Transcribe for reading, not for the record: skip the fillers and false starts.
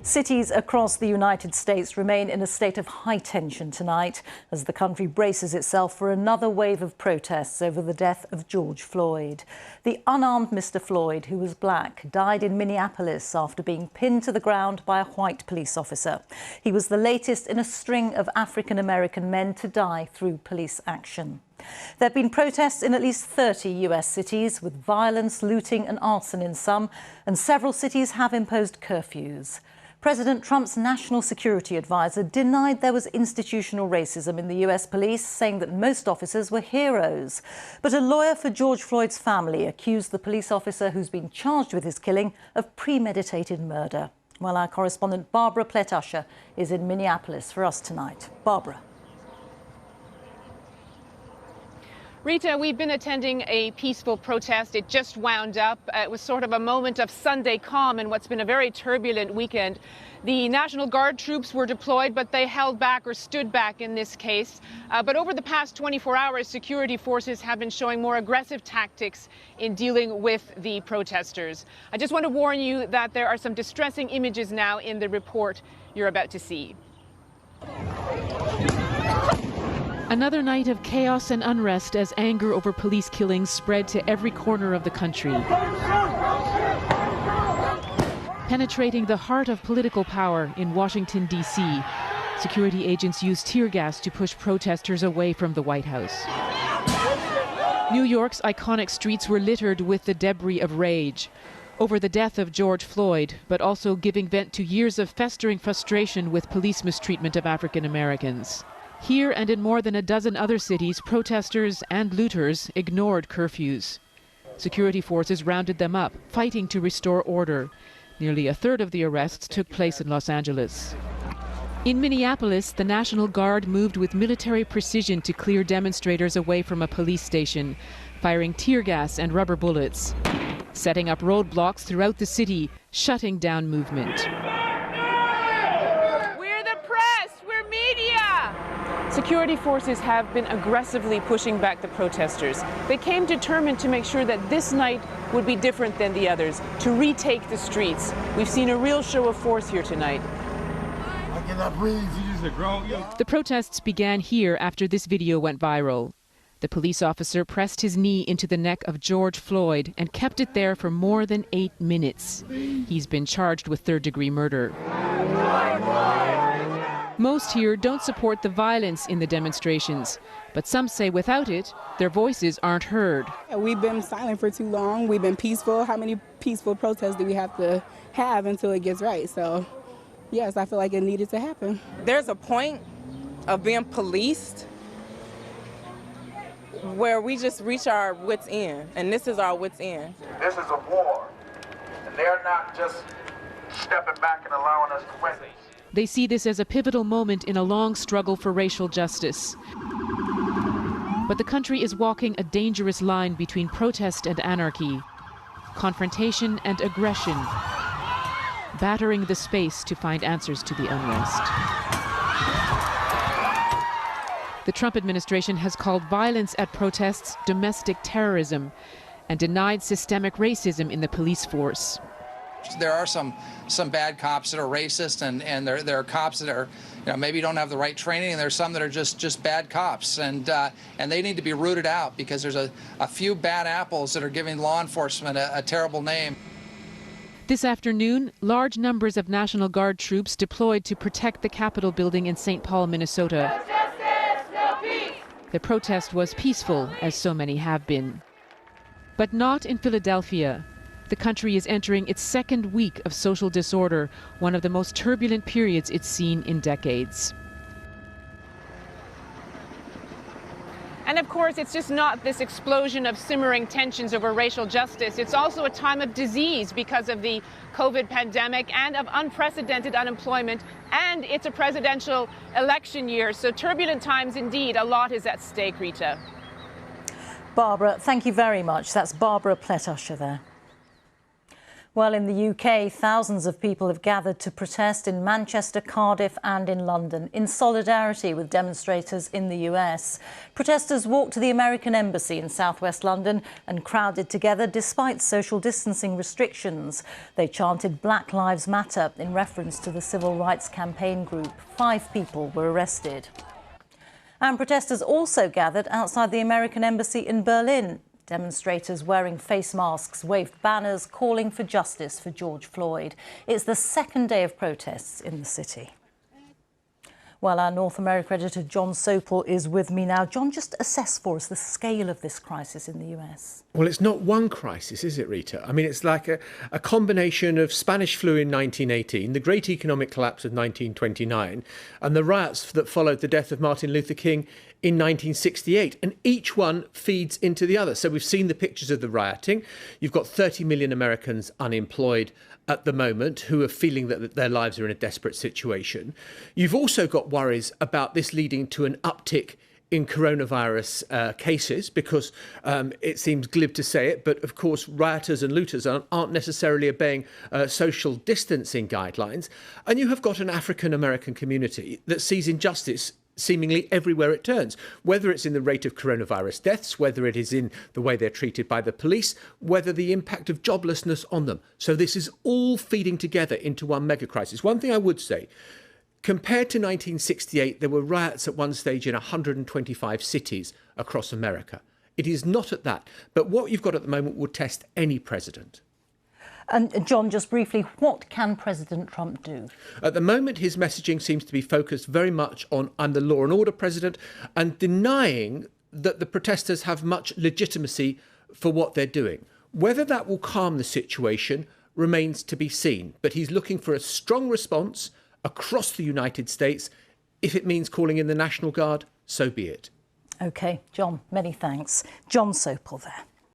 Cities across the United States remain in a state of high tension tonight as the country braces itself for another wave of protests over the death of George Floyd. The unarmed Mr. Floyd, who was black, died in Minneapolis after being pinned to the ground by a white police officer. He was the latest in a string of African-American men to die through police action. There have been protests in at least 30 US cities, with violence, looting and arson in some, and several cities have imposed curfews. President Trump's national security advisor denied there was institutional racism in the US police, saying that most officers were heroes. But a lawyer for George Floyd's family accused the police officer who's been charged with his killing of premeditated murder. Well, our correspondent Barbara Pletusher is in Minneapolis for us tonight. Barbara. Rita, we've been attending a peaceful protest. It just wound up. It was sort of a moment of Sunday calm in what's been a very turbulent weekend. The National Guard troops were deployed, but they held back or stood back in this case. But over the past 24 hours, security forces have been showing more aggressive tactics in dealing with the protesters. I just want to warn you that there are some distressing images now in the report you're about to see. Another night of chaos and unrest as anger over police killings spread to every corner of the country. Penetrating the heart of political power in Washington, D.C., security agents used tear gas to push protesters away from the White House. New York's iconic streets were littered with the debris of rage over the death of George Floyd, but also giving vent to years of festering frustration with police mistreatment of African Americans. Here and in more than a dozen other cities, protesters and looters ignored curfews. Security forces rounded them up, fighting to restore order. Nearly a third of the arrests took place in Los Angeles. In Minneapolis, the National Guard moved with military precision to clear demonstrators away from a police station, firing tear gas and rubber bullets, setting up roadblocks throughout the city, shutting down movement. Security forces have been aggressively pushing back the protesters. They came determined to make sure that this night would be different than the others, to retake the streets. We've seen a real show of force here tonight. I cannot breathe. The protests began here after this video went viral. The police officer pressed his knee into the neck of George Floyd and kept it there for more than 8 minutes. He's been charged with third-degree murder. Most here don't support the violence in the demonstrations, but some say without it, their voices aren't heard. We've been silent for too long. We've been peaceful. How many peaceful protests do we have to have until it gets right? So, yes, I feel like it needed to happen. There's a point of being policed where we just reach our wits' end, and this is our wits' end. This is a war, and they're not just stepping back and allowing us to win. They see this as a pivotal moment in a long struggle for racial justice. But the country is walking a dangerous line between protest and anarchy, confrontation and aggression, battering the space to find answers to the unrest. The Trump administration has called violence at protests domestic terrorism and denied systemic racism in the police force. There are some bad cops that are racist, and there are cops that are, maybe don't have the right training, and there's some that are just bad cops, and they need to be rooted out because there's a few bad apples that are giving law enforcement a terrible name. This afternoon, large numbers of National Guard troops deployed to protect the Capitol building in St. Paul, Minnesota. No justice, no peace. The protest was peaceful, as so many have been. But not in Philadelphia. The country is entering its second week of social disorder, one of the most turbulent periods it's seen in decades. And of course, it's just not this explosion of simmering tensions over racial justice. It's also a time of disease because of the COVID pandemic and of unprecedented unemployment. And it's a presidential election year. So turbulent times indeed. A lot is at stake, Rita. Barbara, thank you very much. That's Barbara Pletusher there. Well, in the UK, thousands of people have gathered to protest in Manchester, Cardiff and in London in solidarity with demonstrators in the US. Protesters walked to the American Embassy in southwest London and crowded together despite social distancing restrictions. They chanted Black Lives Matter in reference to the civil rights campaign group. 5 people were arrested. And protesters also gathered outside the American Embassy in Berlin. Demonstrators wearing face masks waved banners calling for justice for George Floyd. It's the second day of protests in the city. Well, our North America editor John Sopel is with me now. John, just assess for us the scale of this crisis in the US. Well, it's not one crisis, is it, Rita? I mean, it's like a combination of Spanish flu in 1918, the great economic collapse of 1929, and the riots that followed the death of Martin Luther King in 1968. And each one feeds into the other. So we've seen the pictures of the rioting. You've got 30 million Americans unemployed at the moment who are feeling that their lives are in a desperate situation. You've also got worries about this leading to an uptick in coronavirus cases because it seems glib to say it, but of course rioters and looters aren't necessarily obeying social distancing guidelines. And you have got an African American community that sees injustice seemingly everywhere it turns, whether it's in the rate of coronavirus deaths, whether it is in the way they're treated by the police, whether the impact of joblessness on them. So this is all feeding together into one mega crisis. One thing I would say, compared to 1968, there were riots at one stage in 125 cities across America. It is not at that. But what you've got at the moment would test any president. And John, just briefly, what can President Trump do? At the moment, his messaging seems to be focused very much on "I'm the law and order president" and denying that the protesters have much legitimacy for what they're doing. Whether that will calm the situation remains to be seen. But he's looking for a strong response across the United States. If it means calling in the National Guard, so be it. OK, John, many thanks. John Sopel there.